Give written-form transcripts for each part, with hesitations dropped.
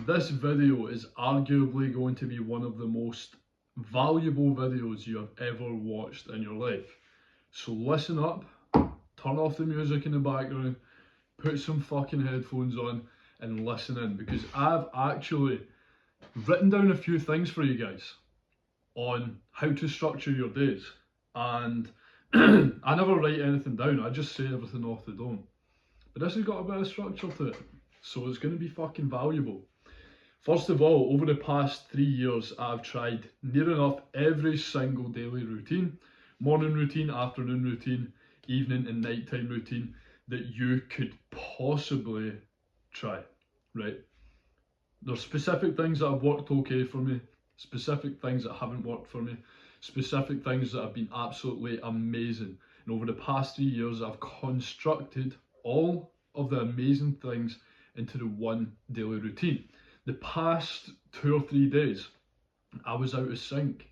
this video is arguably going to be one of the most valuable videos you have ever watched in your life. So listen up, turn off the music in the background, put some fucking headphones on and listen in, because I've actually written down a few things for you guys on how to structure your days. And I never write anything down, I just say everything off the dome. But this has got a bit of structure to it, so it's going to be fucking valuable. First of all, over the past 3 years, I've tried near enough every single daily routine, morning routine, afternoon routine, evening and nighttime routine that you could possibly try, right? There's specific things that have worked okay for me, specific things that haven't worked for me, specific things that have been absolutely amazing. And over the past 3 years, I've constructed all of the amazing things into the one daily routine. The past 2 or 3 days, I was out of sync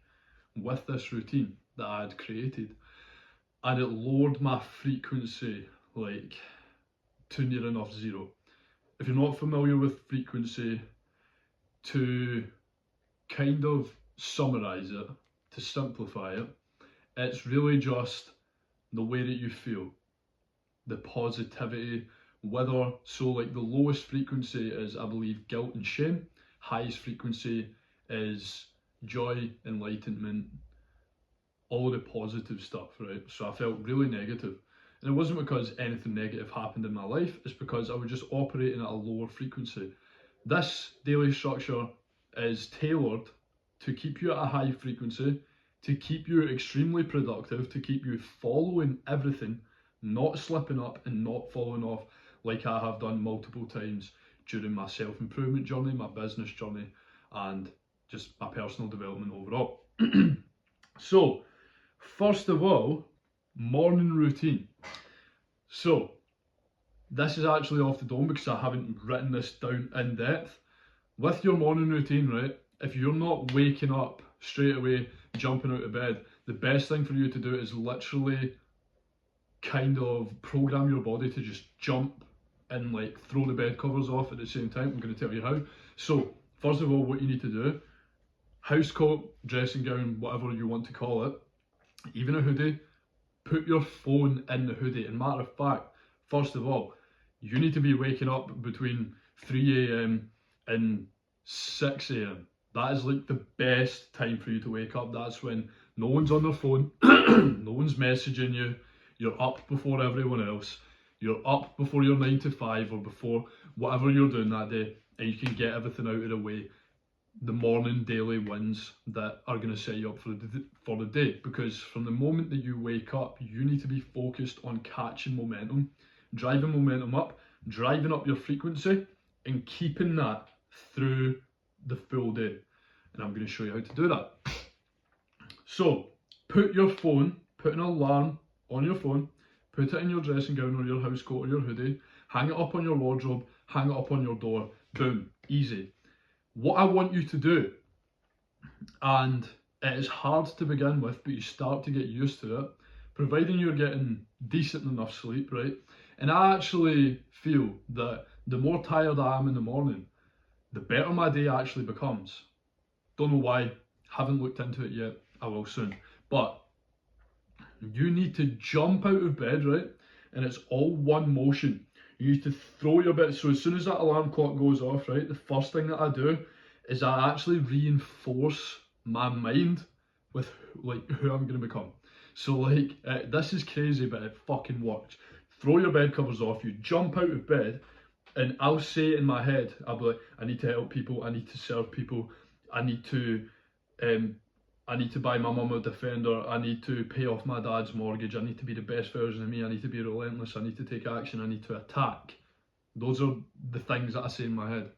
with this routine that I had created, and it lowered my frequency like to near enough zero. If you're not familiar with frequency, to kind of summarize it, to simplify it, it's really just the way that you feel, the positivity, whether, so like the lowest frequency is, I believe, guilt and shame, highest frequency is joy, enlightenment, all the positive stuff, right? So I felt really negative. And it wasn't because anything negative happened in my life, it's because I was just operating at a lower frequency. This daily structure is tailored to keep you at a high frequency, to keep you extremely productive, to keep you following everything, not slipping up and not falling off like I have done multiple times during my self-improvement journey, my business journey, and just my personal development overall. So, first of all, morning routine. So, this is actually off the dome because I haven't written this down in depth. With your morning routine, right, if you're not waking up straight away, jumping out of bed, the best thing for you to do is literally kind of program your body to just jump and like throw the bed covers off at the same time. I'm going to tell you how. So, first of all, what you need to do, house coat, dressing gown, whatever you want to call it, even a hoodie, put your phone in the hoodie. And matter of fact, first of all, you need to be waking up between 3 a.m. and 6 a.m. That is like the best time for you to wake up. That's when no one's on their phone, no one's messaging you, you're up before everyone else, you're up before your 9 to 5 or before whatever you're doing that day, and you can get everything out of the way. The morning daily wins that are going to set you up for the day, because from the moment that you wake up, you need to be focused on catching momentum, driving momentum up, driving up your frequency, and keeping that through the full day. And I'm going to show you how to do that. So, put an alarm on your phone, put it in your dressing gown or your house coat or your hoodie, hang it up on your wardrobe, hang it up on your door, boom, easy. What I want you to do, and it is hard to begin with, but you start to get used to it, providing you're getting decent enough sleep, right? And I actually feel that the more tired I am in the morning, the better my day actually becomes. Don't know why, haven't looked into it yet, I will soon. But you need to jump out of bed, right? And it's all one motion. You need to throw your bed. So as soon as that alarm clock goes off, right, the first thing that I do is I actually reinforce my mind with like who I'm going to become. So like, this is crazy, but it fucking works. Throw your bed covers off, you jump out of bed, and I'll say in my head, I'll be like, I need to help people, I need to serve people, I need to buy my mum a Defender, I need to pay off my dad's mortgage, I need to be the best version of me, I need to be relentless, I need to take action, I need to attack. Those are the things that I say in my head.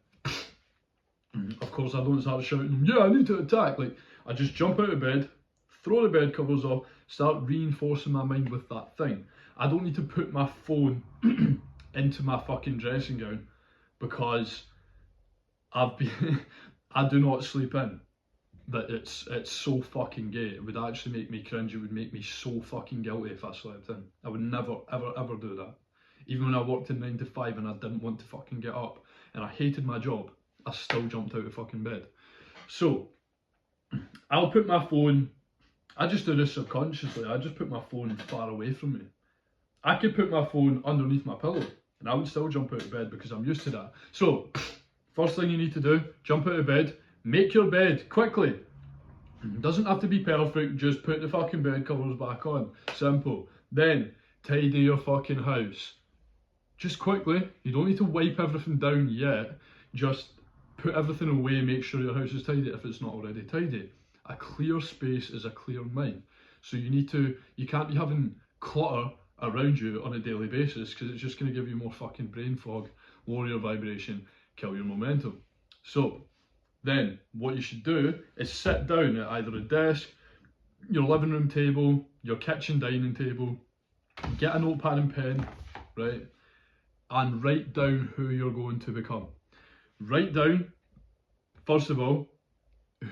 Of course, I don't start shouting, yeah, I need to attack. Like, I just jump out of bed, throw the bed covers off, start reinforcing my mind with that thing. I don't need to put my phone into my fucking dressing gown because I do not sleep in. That it's so fucking gay. It would actually make me cringe. It would make me so fucking guilty if I slept in. I would never, ever, ever do that. Even when I worked in 9 to 5 and I didn't want to fucking get up and I hated my job, I still jumped out of fucking bed. So I'll put my phone, I just do this subconsciously, I just put my phone far away from me. I could put my phone underneath my pillow and I would still jump out of bed because I'm used to that. So, first thing you need to do, jump out of bed, make your bed quickly. It doesn't have to be perfect, just put the fucking bed covers back on. Simple. Then, tidy your fucking house. Just quickly, you don't need to wipe everything down yet, just put everything away, make sure your house is tidy if it's not already tidy. A clear space is a clear mind. So you can't be having clutter around you on a daily basis because it's just going to give you more fucking brain fog, lower your vibration, kill your momentum. So then what you should do is sit down at either a desk, your living room table, your kitchen dining table, get a notepad and pen, right, and write down who you're going to become. Write down, first of all,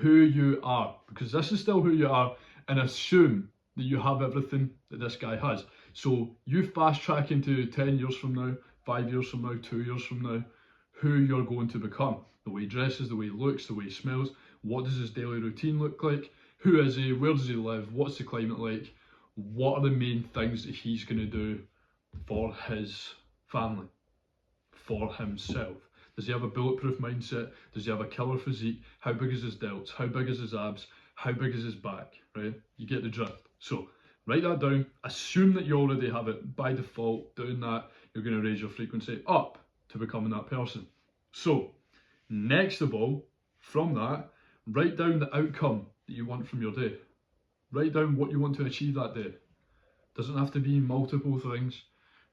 who you are, because this is still who you are, and assume that you have everything that this guy has. So you fast track into 10 years from now, 5 years from now, 2 years from now, who you're going to become. The way he dresses, the way he looks, the way he smells, what does his daily routine look like, who is he, where does he live, what's the climate like, what are the main things that he's going to do for his family, for himself. Does he have a bulletproof mindset? Does he have a killer physique? How big is his delts? How big is his abs? How big is his back, right? You get the drift. So write that down, assume that you already have it. By default, doing that, you're going to raise your frequency up to becoming that person. So next of all, from that, write down the outcome that you want from your day. Write down what you want to achieve that day. Doesn't have to be multiple things.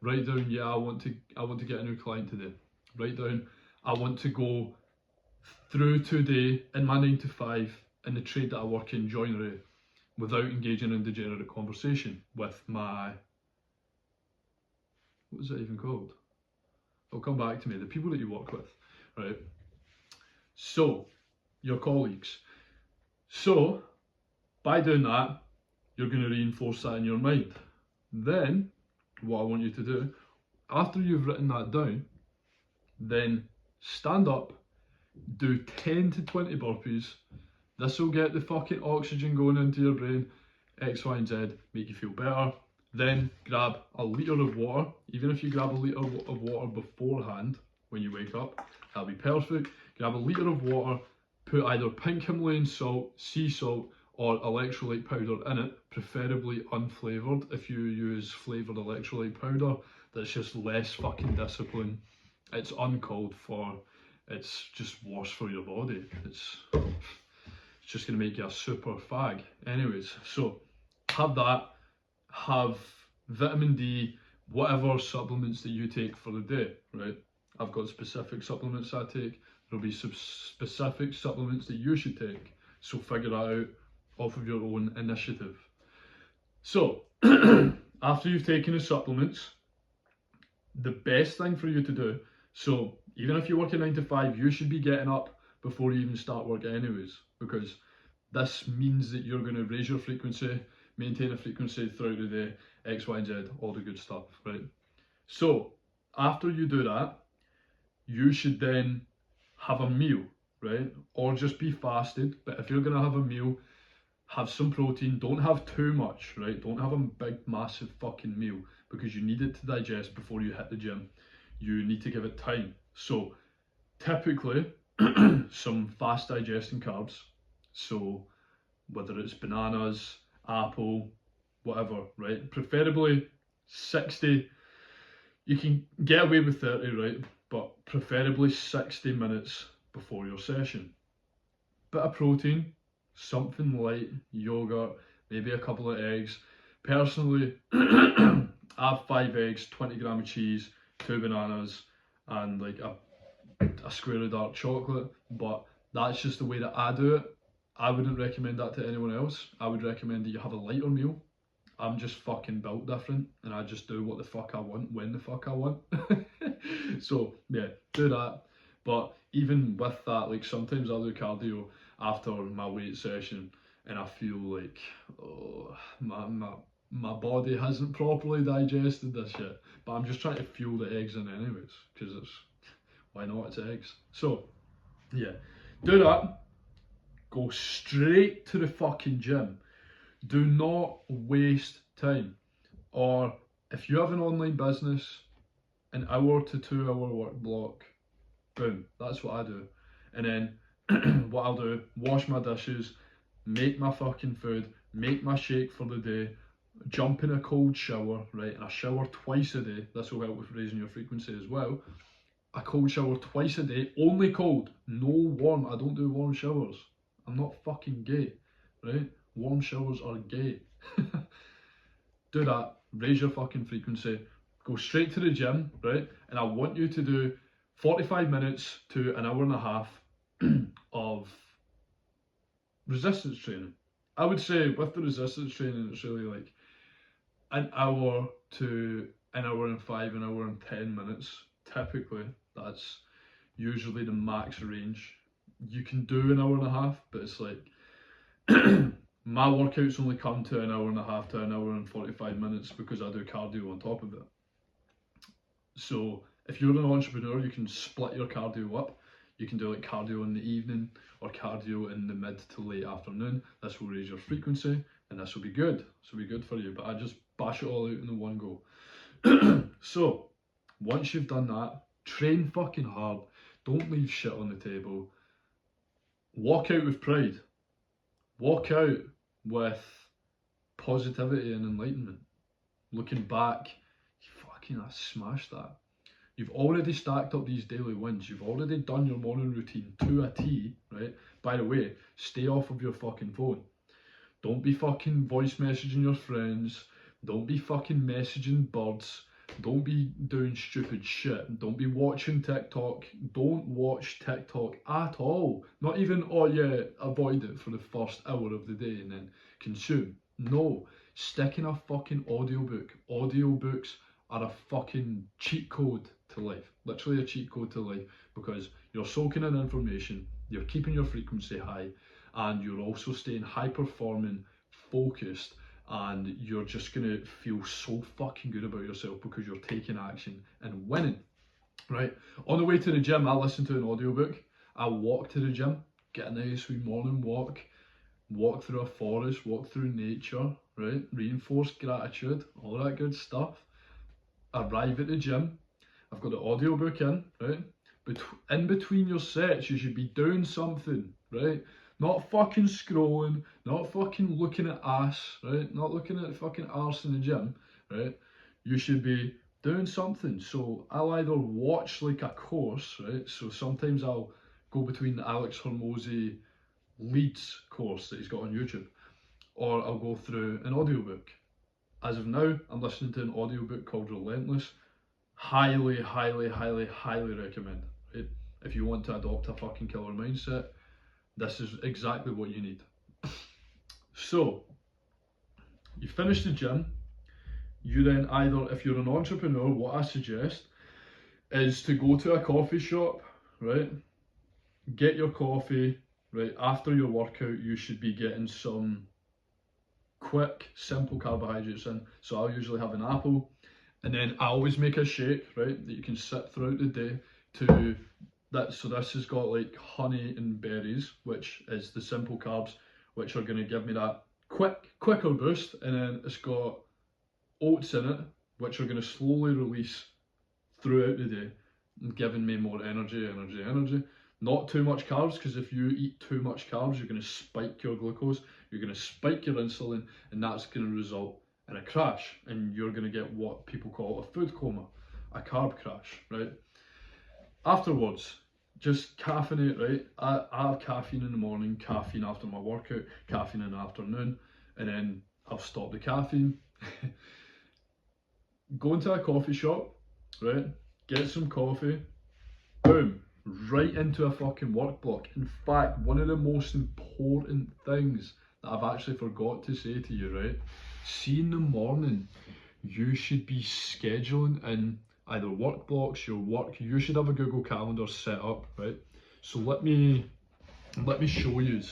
Write down, yeah, I want to get a new client today. Write down, I want to go through today in my 9 to 5 in the trade that I work in, joinery, without engaging in degenerate conversation with my, what is it even called? It'll come back to me, the people that you work with, right? So, your colleagues. So, by doing that, you're going to reinforce that in your mind. Then, what I want you to do, after you've written that down, then stand up, do 10 to 20 burpees. This will get the fucking oxygen going into your brain, X, Y, and Z, make you feel better. Then grab a litre of water. Even if you grab a litre of water beforehand when you wake up, that'll be perfect. Grab a litre of water, put either pink Himalayan salt, sea salt, or electrolyte powder in it, preferably unflavoured. If you use flavoured electrolyte powder, that's just less fucking discipline. It's uncalled for. It's just worse for your body. It's just going to make you a super fag. Anyways, so have that, have vitamin D, whatever supplements that you take for the day, right? I've got specific supplements I take. There'll be some specific supplements that you should take. So figure that out off of your own initiative. So, after you've taken the supplements, the best thing for you to do, so even if you work a 9 to 5, you should be getting up before you even start work anyways, because this means that you're going to raise your frequency, maintain a frequency throughout the day, X, Y, and Z, all the good stuff, right? So, after you do that, you should then have a meal, right? Or just be fasted, but if you're going to have a meal, have some protein, don't have too much, right? Don't have a big, massive fucking meal because you need it to digest before you hit the gym. You need to give it time. So, typically, some fast digesting carbs, so whether it's bananas, apple, whatever, right? Preferably 60, you can get away with 30, right? But preferably 60 minutes before your session. Bit of protein, something light, yogurt, maybe a couple of eggs. Personally, I have 5 eggs, 20 grams of cheese, 2 bananas, and like a square of dark chocolate, but that's just the way that I do it. I wouldn't recommend that to anyone else. I would recommend that you have a lighter meal. I'm just fucking built different and I just do what the fuck I want when the fuck I want. So yeah, do that. But even with that, like sometimes I'll do cardio after my weight session and I feel like, oh, my body hasn't properly digested this yet. But I'm just trying to fuel the eggs in anyways, because it's, why not, it's eggs. So Yeah. Do that. Go straight to the fucking gym. Do not waste time. Or if you have an online business, an hour to 2 hour work block, boom, that's what I do. And then what I'll do, wash my dishes, make my fucking food, make my shake for the day, jump in a cold shower, right? And I shower twice a day. This will help with raising your frequency as well. A cold shower twice a day, only cold, no warm. I don't do warm showers. I'm not fucking gay, right? Warm showers are gay. Do that, raise your fucking frequency, go straight to the gym, right? And I want you to do 45 minutes to an hour and a half of resistance training. I would say with the resistance training, it's really like an hour to an hour and 5, an hour and 10 minutes. Typically, that's usually the max range. You can do an hour and a half, but it's like my workouts only come to an hour and a half to an hour and 45 minutes because I do cardio on top of it. So if you're an entrepreneur, you can split your cardio up. You can do like cardio in the evening or cardio in the mid to late afternoon. This will raise your frequency and this will be good. This will be good for you. But I just bash it all out in the one go. So once you've done that, train fucking hard. Don't leave shit on the table. Walk out with pride. Walk out with positivity and enlightenment. Looking back, I smashed that. You've already stacked up these daily wins. You've already done your morning routine to a T, right? By the way, stay off of your fucking phone. Don't be fucking voice messaging your friends. Don't be fucking messaging birds. Don't be doing stupid shit. Don't be watching TikTok. Don't watch TikTok at all. Not even, oh yeah, avoid it for the first hour of the day and then consume. No. Stick in a fucking audiobook. Audiobooks are a fucking cheat code to life. Literally a cheat code to life, because you're soaking in information, you're keeping your frequency high, and you're also staying high performing, focused, and you're just gonna feel so fucking good about yourself because you're taking action and winning. Right? On the way to the gym, I listen to an audiobook. I walk to the gym, get a nice wee morning walk through a forest, walk through nature, right? Reinforce gratitude, all that good stuff. Arrive at the gym, I've got the audiobook in, right? In between your sets, you should be doing something, right? Not fucking scrolling, not fucking looking at ass, right? Not looking at fucking arse in the gym, right? You should be doing something. So I'll either watch like a course, right? So sometimes I'll go between the Alex Hormozi Leads course that he's got on YouTube, or I'll go through an audiobook. As of now, I'm listening to an audiobook called Relentless. Highly, highly, highly, highly recommend. Right? If you want to adopt a fucking killer mindset, this is exactly what you need. So, you finish the gym, you then either, if you're an entrepreneur, what I suggest is to go to a coffee shop, right? Get your coffee, right? After your workout, you should be getting some quick, simple carbohydrates in. So I'll usually have an apple, and then I always make a shake, right, that you can sip throughout the day to that. So this has got like honey and berries, which is the simple carbs, which are going to give me that quicker boost, and then it's got oats in it, which are going to slowly release throughout the day, and giving me more energy. Not too much carbs, because if you eat too much carbs, you're going to spike your glucose, you're going to spike your insulin, and that's going to result in a crash, and you're going to get what people call a food coma, a carb crash, right? Afterwards, just caffeinate, right? I have caffeine in the morning, caffeine after my workout, caffeine in the afternoon, and then I'll stop the caffeine. Go into a coffee shop, right? Get some coffee, boom, right into a fucking work block. In fact, one of the most important things that I've actually forgot to say to you, right? See, in the morning, you should be scheduling in either work blocks, your work. You should have a Google Calendar set up, right? So let me show you.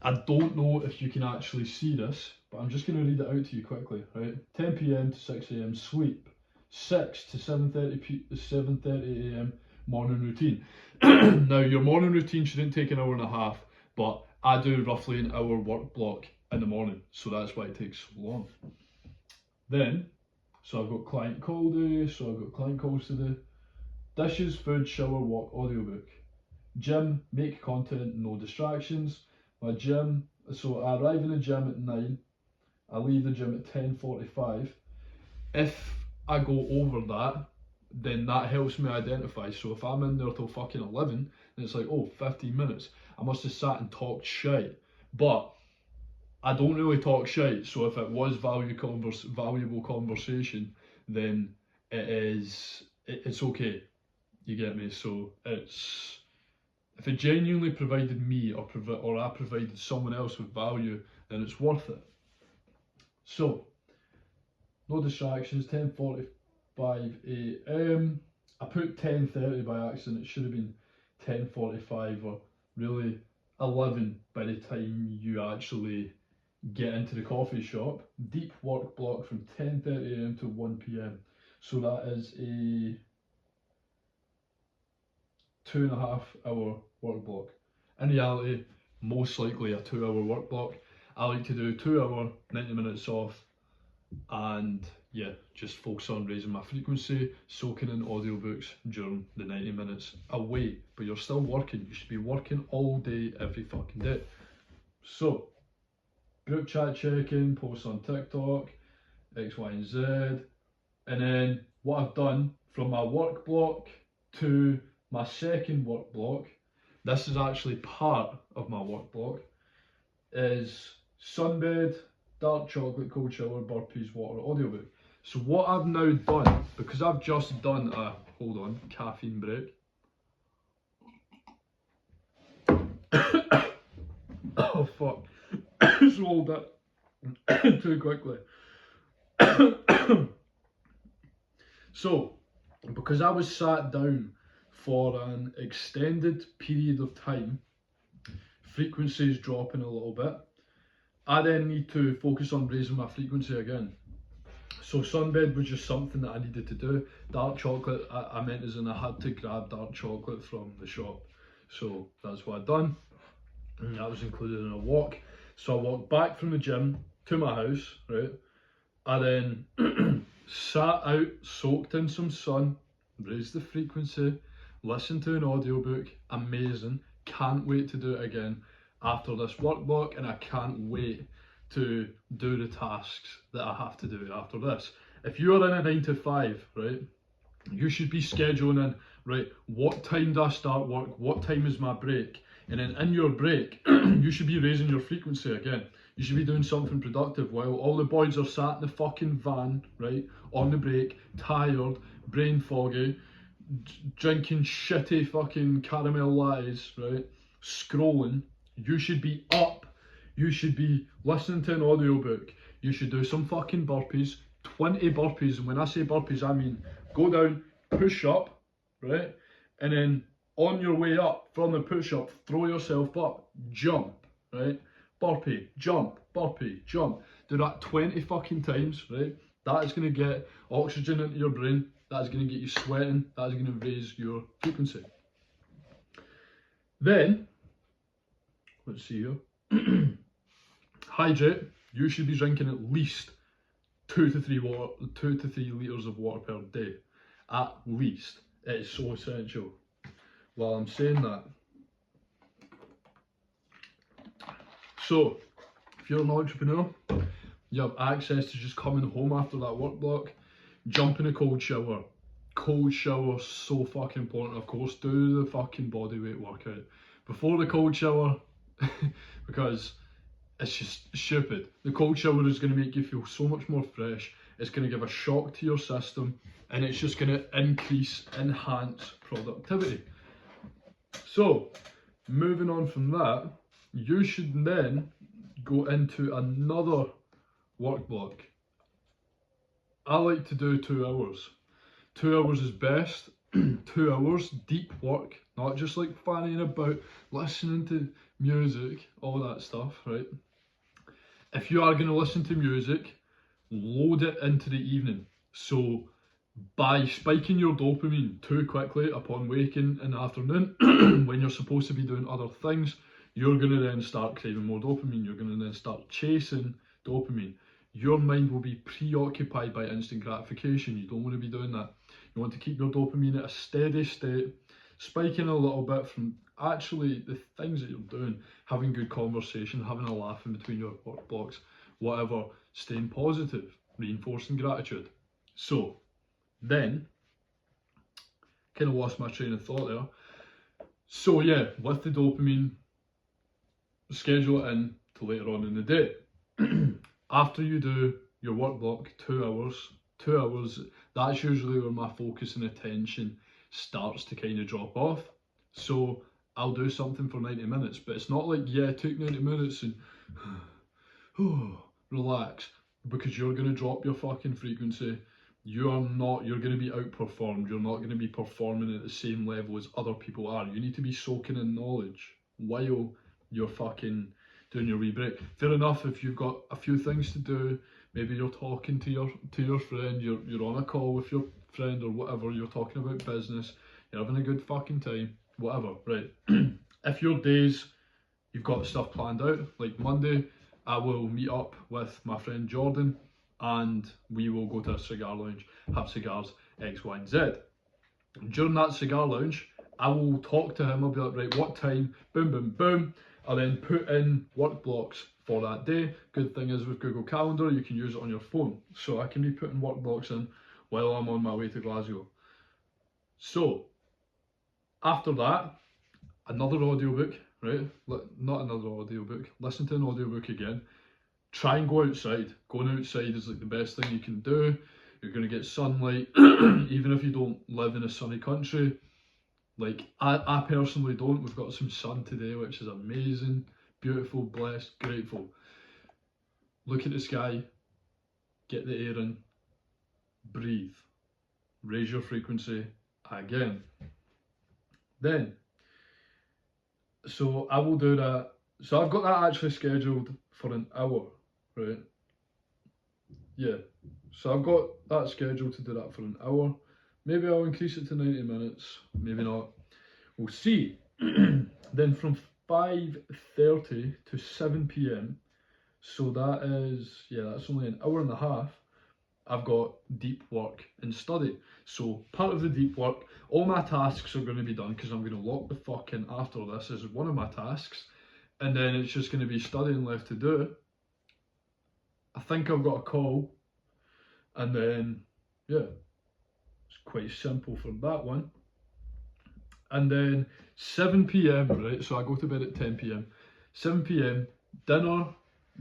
I don't know if you can actually see this, but I'm just going to read it out to you quickly, right? 10 p.m. to 6 a.m. sleep, 6 to 7:30 a.m. morning routine. Now, your morning routine shouldn't take an hour and a half, but I do roughly an hour work block in the morning, so that's why it takes so long. Then, so I've got client call day, so I've got client calls to do. Dishes, food, shower, walk, audiobook. Gym, make content, no distractions. My gym, so I arrive in the gym at 9, I leave the gym at 10:45. If I go over that, then that helps me identify. So if I'm in there till fucking 11, then it's like, oh, 15 minutes. I must have sat and talked shite. But I don't really talk shite, so if it was valuable conversation, then it's okay. You get me? So it's, if it genuinely provided me or I provided someone else with value, then it's worth it. So, no distractions, 10:45 a.m. I put 10:30 by accident, it should have been 10:45 or really 11 by the time you actually get into the coffee shop. Deep work block from 10:30 a.m. to 1 p.m. So that is a 2.5 hour work block. In reality, most likely a 2 hour work block. I like to do 2 hour, 90 minutes off, and yeah, just focus on raising my frequency, soaking in audiobooks during the 90 minutes away. But you're still working. You should be working all day, every fucking day. So, group chat check-in, posts on TikTok, X, Y, and Z. And then what I've done from my work block to my second work block, this is actually part of my work block, is sunbed, dark chocolate, cold shower, burpees, water, audiobook. So what I've now done, because I've just done a, hold on, caffeine break. Oh fuck, swallowed that too quickly. So, because I was sat down for an extended period of time, frequencies dropping a little bit, I then need to focus on raising my frequency again. So sunbed was just something that I needed to do. Dark chocolate, I meant as in I had to grab dark chocolate from the shop. So that's what I'd done. And that was included in a walk. So I walked back from the gym to my house, right? I then sat out, soaked in some sun, raised the frequency, listened to an audiobook, amazing. Can't wait to do it again after this work block, and I can't wait to do the tasks that I have to do after this. If you're in a 9 to 5, right, you should be scheduling in, right, what time do I start work, what time is my break, and then in your break, you should be raising your frequency again. You should be doing something productive while all the boys are sat in the fucking van, right, on the break, tired, brain foggy, drinking shitty fucking caramel lattes, right, scrolling. You should be up. You should be listening to an audiobook. You should do some fucking burpees, 20 burpees. And when I say burpees, I mean go down, push up, right? And then on your way up from the push up, throw yourself up, jump, right? Burpee, jump, burpee, jump. Do that 20 fucking times, right? That is going to get oxygen into your brain. That is going to get you sweating. That is going to raise your frequency. Then, let's see here. Hydrate. You should be drinking at least 2 to 3 litres of water per day. At least. It is so essential. While I'm saying that, so if you're an entrepreneur, you have access to just coming home after that work block, jump in a cold shower. Cold shower, so fucking important. Of course, do the fucking bodyweight workout before the cold shower because it's just stupid. The cold shower is going to make you feel so much more fresh. It's going to give a shock to your system, and it's just going to enhance productivity. So, moving on from that, you should then go into another work block. I like to do 2 hours. 2 hours is best. 2 hours, deep work, not just like fanning about, listening to music, all that stuff, right? If you are going to listen to music, load it into the evening. So By spiking your dopamine too quickly upon waking in the afternoon, when you're supposed to be doing other things, you're going to then start craving more dopamine. You're going to then start chasing dopamine. Your mind will be preoccupied by instant gratification. You don't want to be doing that. You want to keep your dopamine at a steady state, spiking a little bit from actually the things that you're doing, having good conversation, having a laugh in between your work blocks, whatever, staying positive, reinforcing gratitude. So, then, kind of lost my train of thought there. So yeah, with the dopamine, schedule it in to later on in the day. After you do your work block, 2 hours, that's usually where my focus and attention starts to kind of drop off. So I'll do something for 90 minutes, but it's not like, yeah, take 90 minutes and relax, because you're going to drop your fucking frequency. You're going to be outperformed. You're not going to be performing at the same level as other people are. You need to be soaking in knowledge while you're fucking doing your wee break. Fair enough if you've got a few things to do, maybe you're talking to your friend, you're on a call with your friend or whatever, you're talking about business, you're having a good fucking time, whatever, right? If your days, you've got stuff planned out, like Monday, I will meet up with my friend Jordan and we will go to a cigar lounge, have cigars, X, Y, and Z. During that cigar lounge, I will talk to him, I'll be like, right, what time, boom, boom, boom. I'll then put in work blocks for that day. Good thing is with Google Calendar, you can use it on your phone. So I can be putting work blocks in while I'm on my way to Glasgow. So, after that, another audiobook, right? Not another audiobook, listen to an audiobook again. Try and go outside. Going outside is like the best thing you can do. You're going to get sunlight, even if you don't live in a sunny country. Like, I personally don't. We've got some sun today, which is amazing, beautiful, blessed, grateful. Look at the sky, get the air in, breathe, raise your frequency again. Then, so I will do that. So I've got that actually scheduled for an hour, right? Yeah, so I've got that scheduled to do that for an hour. Maybe I'll increase it to 90 minutes, maybe not. We'll see. Then from 5:30 to 7 p.m, so that is, yeah, that's only an hour and a half, I've got deep work and study. So part of the deep work, all my tasks are going to be done because I'm going to lock the fuck in after this as one of my tasks. And then it's just going to be studying left to do. I think I've got a call. And then, yeah, it's quite simple for that one. And then 7 p.m, right, so I go to bed at 10 p.m. 7 p.m, dinner,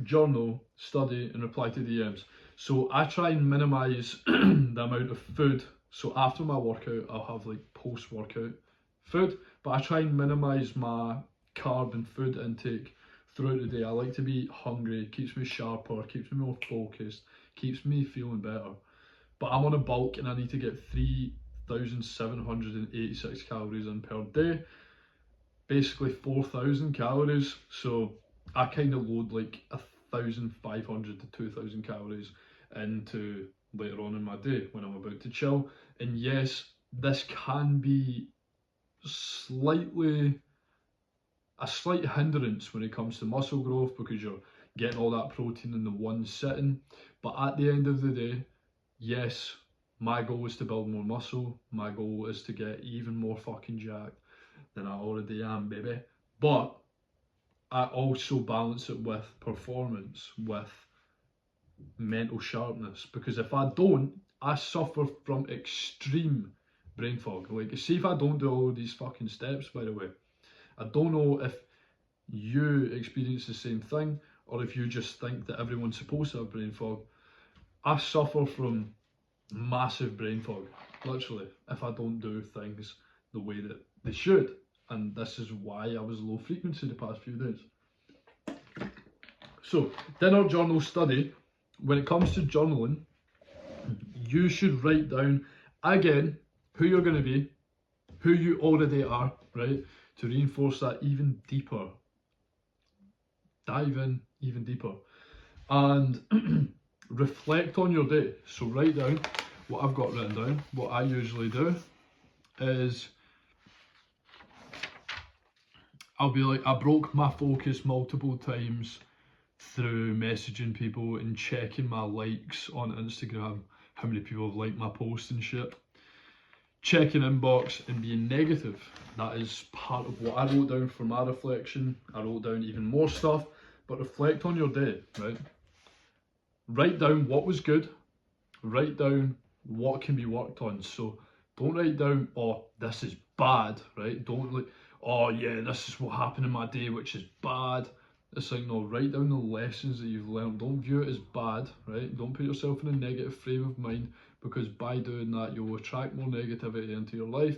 journal, study, and reply to DMs. So I try and minimise the amount of food. So after my workout, I'll have like post-workout food, but I try and minimise my carb and food intake throughout the day. I like to be hungry, it keeps me sharper, keeps me more focused, keeps me feeling better. But I'm on a bulk and I need to get 3,786 calories in per day, basically 4,000 calories. So I kind of load like 1,500 to 2,000 calories into later on in my day when I'm about to chill. And yes, this can be a slight hindrance when it comes to muscle growth because you're getting all that protein in the one sitting. But at the end of the day, yes, my goal is to build more muscle. My goal is to get even more fucking jacked than I already am, baby. But I also balance it with performance, with mental sharpness, because if I don't, I suffer from extreme brain fog. Like, see, if I don't do all these fucking steps, by the way, I don't know if you experience the same thing or if you just think that everyone's supposed to have brain fog. I suffer from massive brain fog, literally, if I don't do things the way that they should. And this is why I was low frequency the past few days. So, dinner, journal, study. When it comes to journaling, you should write down, again, who you're going to be, who you already are, right? To reinforce that even deeper. Dive in even deeper. And reflect on your day. So write down, what I've got written down, what I usually do is I'll be like, I broke my focus multiple times through messaging people and checking my likes on Instagram, how many people have liked my post and shit. Checking inbox and being negative. That is part of what I wrote down for my reflection. I wrote down even more stuff, but reflect on your day, right? Write down what was good, write down what can be worked on. So don't write down, oh, this is bad, right? Don't like, oh yeah, this is what happened in my day, which is bad. It's like, no, write down the lessons that you've learned. Don't view it as bad, right? Don't put yourself in a negative frame of mind, because by doing that, you'll attract more negativity into your life.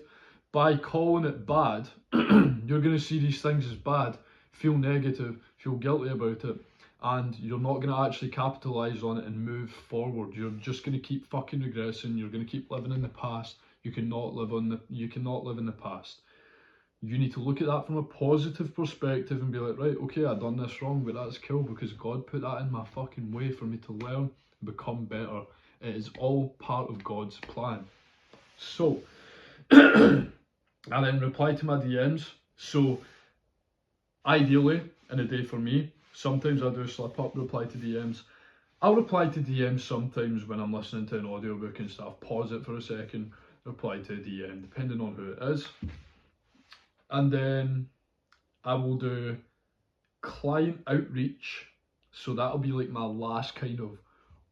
By calling it bad, you're going to see these things as bad, feel negative, feel guilty about it, and you're not going to actually capitalize on it and move forward. You're just going to keep fucking regressing. You're going to keep living in the past. You cannot live in the past. You need to look at that from a positive perspective and be like, right, okay, I done this wrong, but that's cool because God put that in my fucking way for me to learn and become better. It is all part of God's plan. So, I then reply to my DMs. So, ideally, in a day for me, sometimes I do slip up, reply to DMs. I'll reply to DMs sometimes when I'm listening to an audiobook and stuff, pause it for a second, reply to a DM, depending on who it is. And then I will do client outreach. So that'll be like my last kind of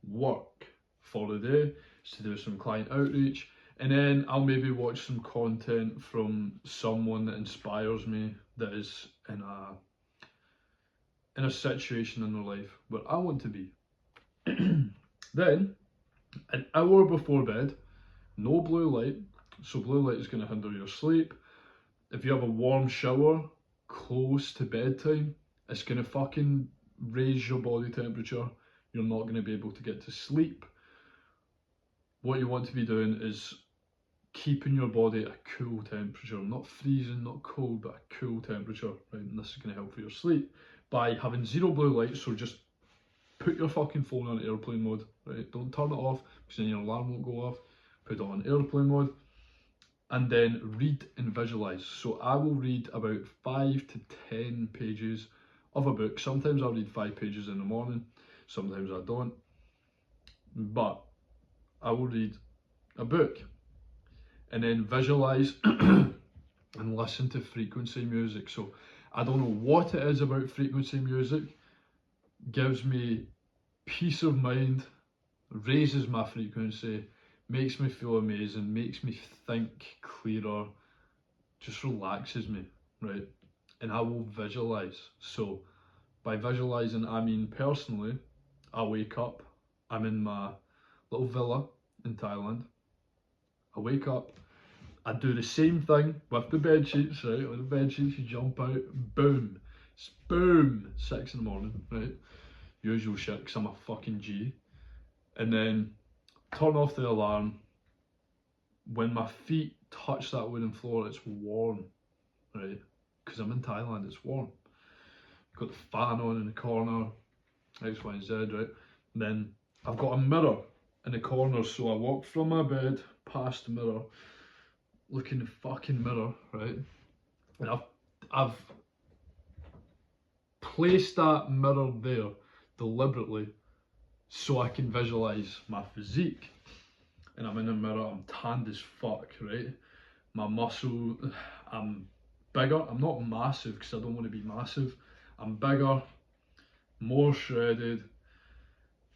work for the day, is to do some client outreach. And then I'll maybe watch some content from someone that inspires me, that is in a situation in their life where I want to be. Then, an hour before bed, no blue light. So blue light is going to hinder your sleep. If you have a warm shower close to bedtime, it's going to fucking raise your body temperature. You're not going to be able to get to sleep. What you want to be doing is keeping your body at a cool temperature, not freezing, not cold, but a cool temperature, right? And this is going to help for your sleep by having zero blue light. So just put your fucking phone on airplane mode, right? Don't turn it off because then your alarm won't go off. Put it on airplane mode. And then read and visualize. So I will read about 5 to 10 pages of a book. Sometimes I'll read 5 pages in the morning, sometimes I don't. But I will read a book and then visualize and listen to frequency music. So I don't know what it is about frequency music, gives me peace of mind, raises my frequency, makes me feel amazing, makes me think clearer, just relaxes me, right? And I will visualize. So by visualizing, I mean personally, I wake up, I'm in my little villa in Thailand. I wake up, I do the same thing with the bed sheets, right? With the bed sheets, you jump out, boom, it's boom, 6 in the morning, right? Usual shit, because I'm a fucking G. And then turn off the alarm. When my feet touch that wooden floor, it's warm, right? Because I'm in Thailand, it's warm. Got the fan on in the corner, X, Y, and Z, right? And then I've got a mirror in the corner, so I walk from my bed past the mirror, look in the fucking mirror, right? And I've placed that mirror there deliberately so I can visualize my physique. And I'm in the mirror, I'm tanned as fuck, right? My muscle, I'm bigger. I'm not massive because I don't want to be massive. I'm bigger, more shredded,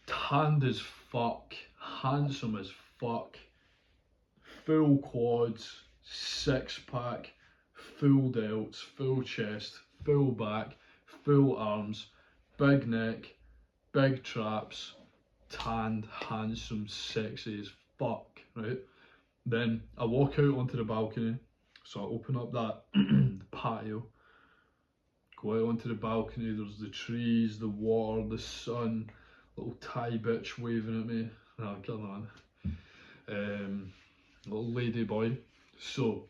tanned as fuck, handsome as fuck, full quads, 6-pack, full delts, full chest, full back, full arms, big neck, big traps, tanned, handsome, sexy as fuck, right? Then I walk out onto the balcony, so I open up that patio, go out onto the balcony, there's the trees, the water, the sun, little Thai bitch waving at me, nah, come on, little lady boy. So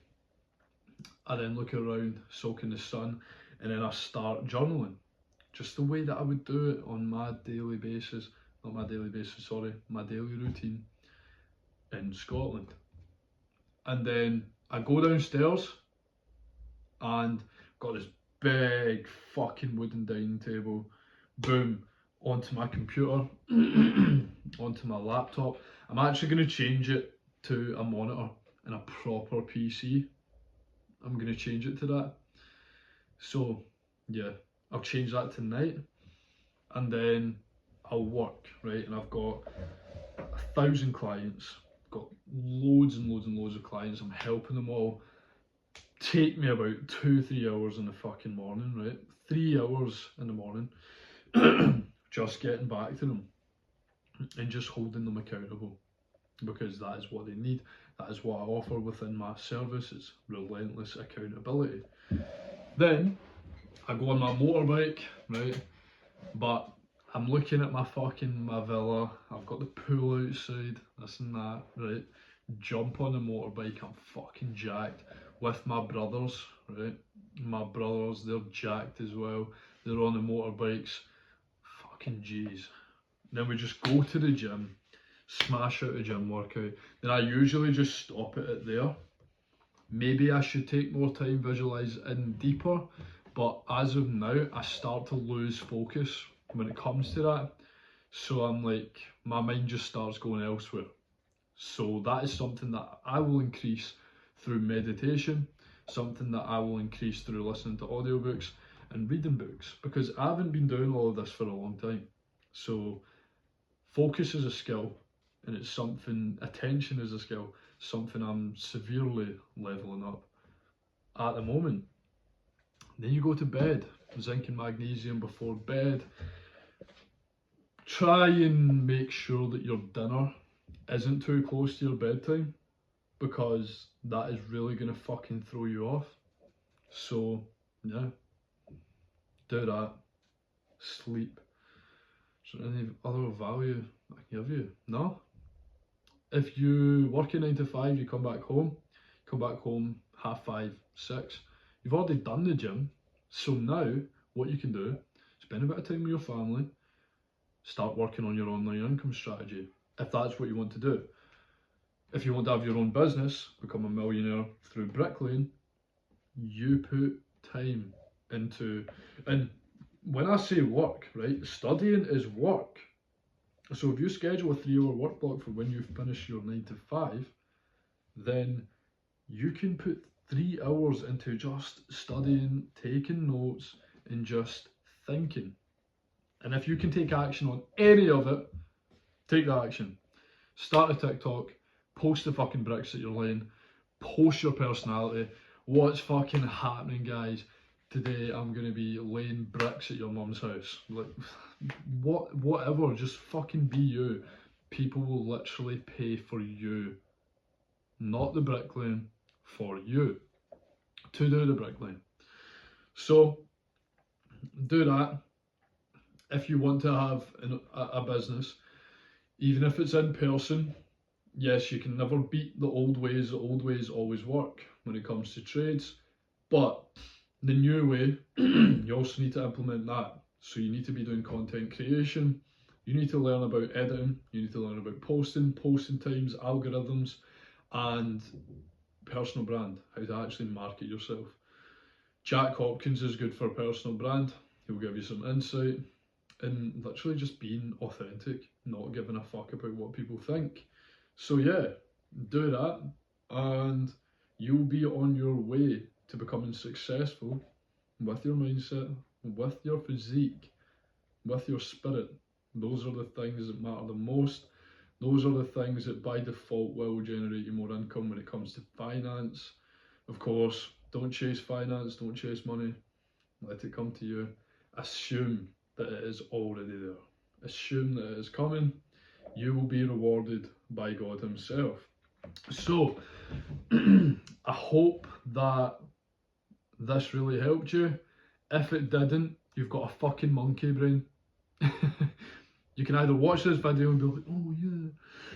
I then look around, soak in the sun, and then I start journaling, just the way that I would do it on my daily basis, not my daily basis, sorry, my daily routine. in Scotland. And then I go downstairs and got this big fucking wooden dining table, boom, onto my computer, onto my laptop. I'm actually going to change it to a monitor and a proper PC. I'm going to change it to that. So yeah, I'll change that tonight, and then I'll work, right? And I've got 1,000 clients, got loads and loads and loads of clients. I'm helping them all. Take me about 2-3 hours in the fucking morning, right? 3 hours in the morning, just getting back to them and just holding them accountable, because that is what they need. That is what I offer within my services, relentless accountability. Then I go on my motorbike, right? But I'm looking at my villa. I've got the pool outside, this and that, right? Jump on the motorbike, I'm fucking jacked with my brothers, right? My brothers, they're jacked as well. They're on the motorbikes, fucking G's. Then we just go to the gym, smash out a gym workout. Then I usually just stop it there. Maybe I should take more time, visualise in deeper, but as of now, I start to lose focus when it comes to that. So I'm like, my mind just starts going elsewhere. So that is something that I will increase through meditation, something that I will increase through listening to audiobooks and reading books, because I haven't been doing all of this for a long time. So focus is a skill, and it's something, attention is a skill, something I'm severely leveling up at the moment. Then you go to bed, zinc and magnesium before bed. Try and make sure that your dinner isn't too close to your bedtime, because that is really going to fucking throw you off. So yeah, do that. Sleep. Is there any other value I can give you? No? If you work a 9 to 5, you come back home 5:30, 6. You've already done the gym. So now what you can do, spend a bit of time with your family, start working on your online income strategy, if that's what you want to do. If you want to have your own business, become a millionaire through Brick Lane, you put time into, and when I say work, right, studying is work. So if you schedule a 3-hour work block for when you finish your 9 to 5, then you can put 3 hours into just studying, taking notes, and just thinking. And if you can take action on any of it, take the action. Start a TikTok, post the fucking bricks that you're laying, post your personality. What's fucking happening, guys? Today I'm going to be laying bricks at your mum's house. Like, whatever, just fucking be you. People will literally pay for you. Not the Brick Lane, for you to do the Brick Lane. So do that. If you want to have a business, even if it's in person, yes, you can never beat the old ways. The old ways always work when it comes to trades, but the new way, you also need to implement that. So you need to be doing content creation, you need to learn about editing, you need to learn about posting times, algorithms, and personal brand, how to actually market yourself. Jack Hopkins is good for personal brand. He'll give you some insight, and literally just being authentic, not giving a fuck about what people think. So yeah, do that, and you'll be on your way to becoming successful with your mindset, with your physique, with your spirit. Those are the things that matter the most. Those are the things that by default will generate you more income when it comes to finance. Of course, don't chase finance, don't chase money. Let it come to you. Assume that it is already there. Assume that it is coming. You will be rewarded by God Himself. So, I hope that this really helped you. If it didn't, you've got a fucking monkey brain. You can either watch this video and be like, oh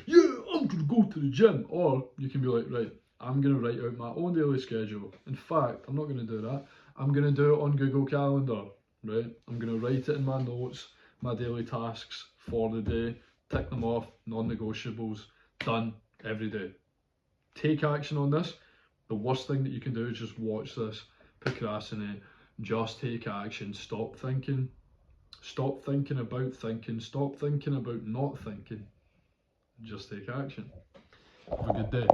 yeah, I'm gonna go to the gym. Or you can be like, right, I'm gonna write out my own daily schedule. In fact, I'm not gonna do that. I'm gonna do it on Google Calendar, right? I'm gonna write it in my notes, my daily tasks for the day, tick them off, non-negotiables, done. every day. Take action on this. The worst thing that you can do is just watch this, procrastinate. Just take action. Stop thinking. Stop thinking about thinking. Stop thinking about not thinking. Just take action. Have a good day.